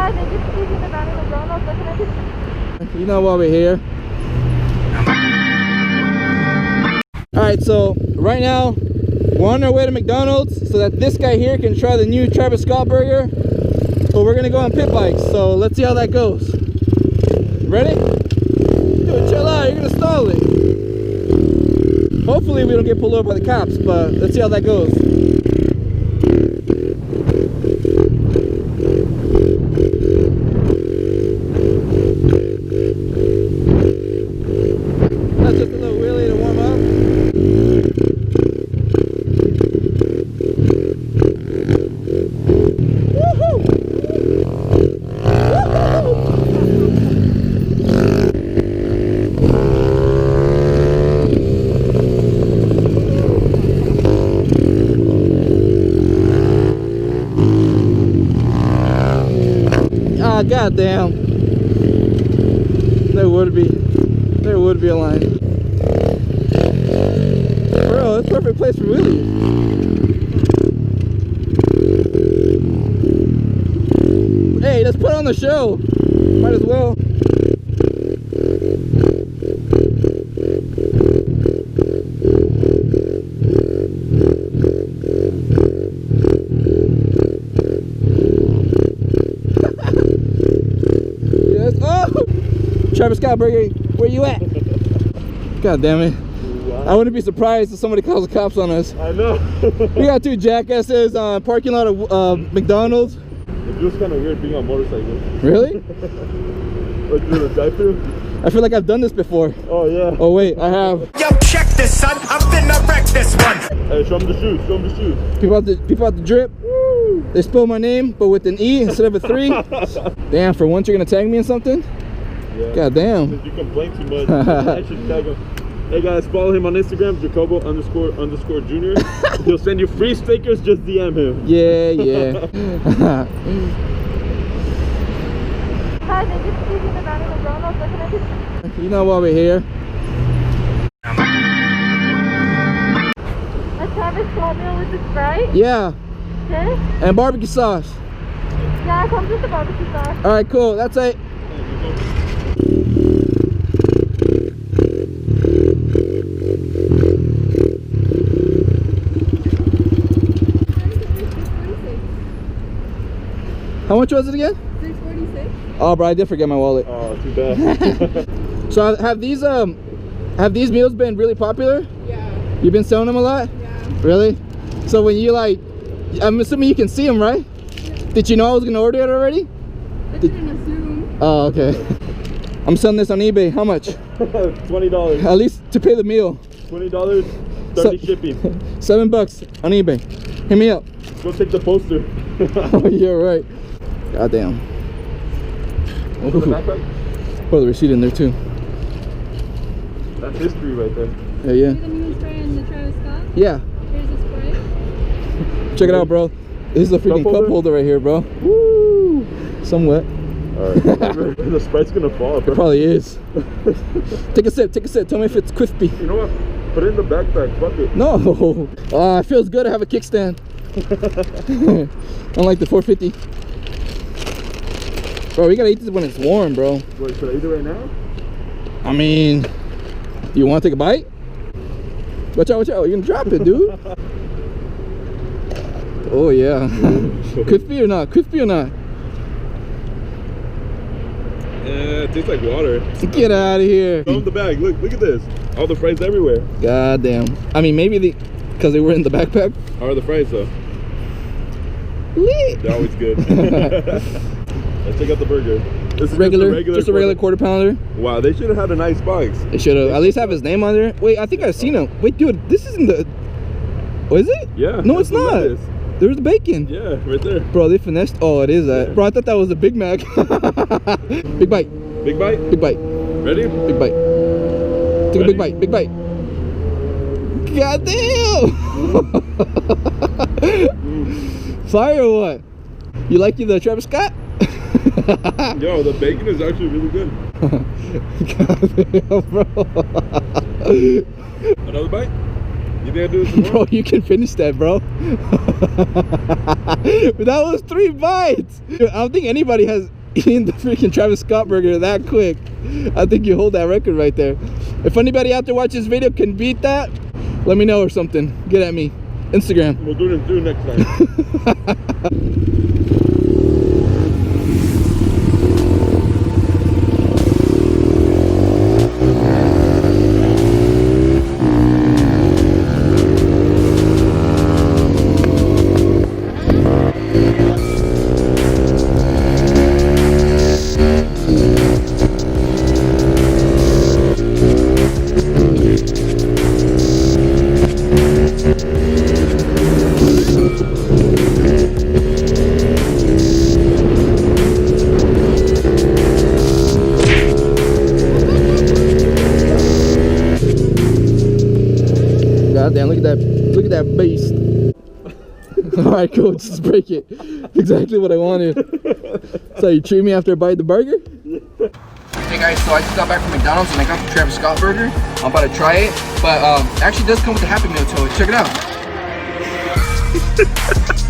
Hi, thank you for choosing the van in McDonald's. What can I do? You know why we're here. Alright, so right now we're on our way to McDonald's so that this guy here can try the new Travis Scott burger. But we're gonna go on pit bikes, so let's see how that goes. Ready? Dude, chill out, you're gonna stall it. Hopefully we don't get pulled over by the cops, but let's see how that goes. That's just a little wheelie to warm up. Woohoo! Ah, goddamn. There would be a line. Bro, that's a perfect place for wheelies. Hey, let's put on the show. Might as well. Yes. Oh! Travis Scott burger, where you at? God damn it. Wow. I wouldn't be surprised if somebody calls the cops on us. I know. We got two jackasses on parking lot of McDonald's. It feels kind of weird being on motorcycles. Really? Like doing a drive-thru? I feel like I've done this before. Oh yeah. Oh wait, I have. Yo, check this, son. I'm finna wreck this one. Hey, show them the shoes. Show them the shoes. People out the drip. Woo. They spell my name, but with an E instead of a 3. Damn, for once you're gonna tag me in something? Yeah. God damn. Since you complain too much, I should tag him. Hey guys, follow him on Instagram, Jacobo__Jr. He'll send you free stickers, just DM him. Yeah, yeah. Hi, thank you for choosing the van in McDonald's. What can I do? You know why we're here. A Travis Scott meal with the Sprite? Yeah. Okay. And barbecue sauce. Yeah, it comes with the barbecue sauce. Alright, cool. That's it. How much was it again? $6.46. Oh, bro, I did forget my wallet. Oh, too bad. So have these meals been really popular? Yeah. You've been selling them a lot? Yeah. Really? So when you like, I'm assuming you can see them, right? Yeah. Did you know I was gonna order it already? I didn't assume. Oh, okay. I'm selling this on eBay. How much? $20. At least to pay the meal. $20, 30 shipping. $7 on eBay. Hit me up. Go take the poster. Oh, you're right. Goddamn. The backpack? Oh, the receipt in there too. That's history right there. Yeah, yeah. The new spray in the Travis Scott? Yeah. Here's the spray. Check it out, bro. This is a freaking cup holder right here, bro. Woo! Somewhat. Alright. The Sprite's gonna fall, bro. It probably is. Take a sip, take a sip. Tell me if it's crispy. You know what? Put it in the backpack. Fuck it. No. It feels good to have a kickstand. Unlike the 450. Bro, we gotta eat this when it's warm, bro. Wait, should I eat it right now? I mean, do you want to take a bite? Watch out, watch out. You're gonna drop it, dude. Oh, yeah. Crispy or not? Crispy or not? Yeah, it tastes like water. Get out of here. Throw in the bag. Look at this. All the fries everywhere. God damn. I mean, maybe because they were in the backpack. How are the fries though? Lit. They're always good. Let's check out the burger. This is just a regular quarter pounder. Wow, they should have had a nice box. They should have at least have his name on there. Wait, I think I've seen him. Wait, dude, this isn't the. What is it? Yeah. No, it's not. Lettuce. There's the bacon. Yeah, right there. Bro, they finessed. Oh, it is that. Yeah. Bro, I thought that was a Big Mac. Big bite. Big bite? Big bite. Ready? Big bite. Take a big bite. Big bite. God damn! Fire or what? You like the Travis Scott? Yo, the bacon is actually really good. God damn, bro. Another bite? You think I do this some more? Bro, you can finish that, bro. That was 3 bites. Dude, I don't think anybody has eating the freaking Travis Scott burger that quick. I think you hold that record right there. If anybody out there watching this video can beat that, let me know or something. Get at me. Instagram. We'll do it next time. Goddamn, look at that beast. Alright, cool, just break it. Exactly what I wanted. So you treat me after I bite the burger? Hey guys, so I just got back from McDonald's and I got the Travis Scott burger. I'm about to try it, but it actually does come with the Happy Meal to it. Check it out.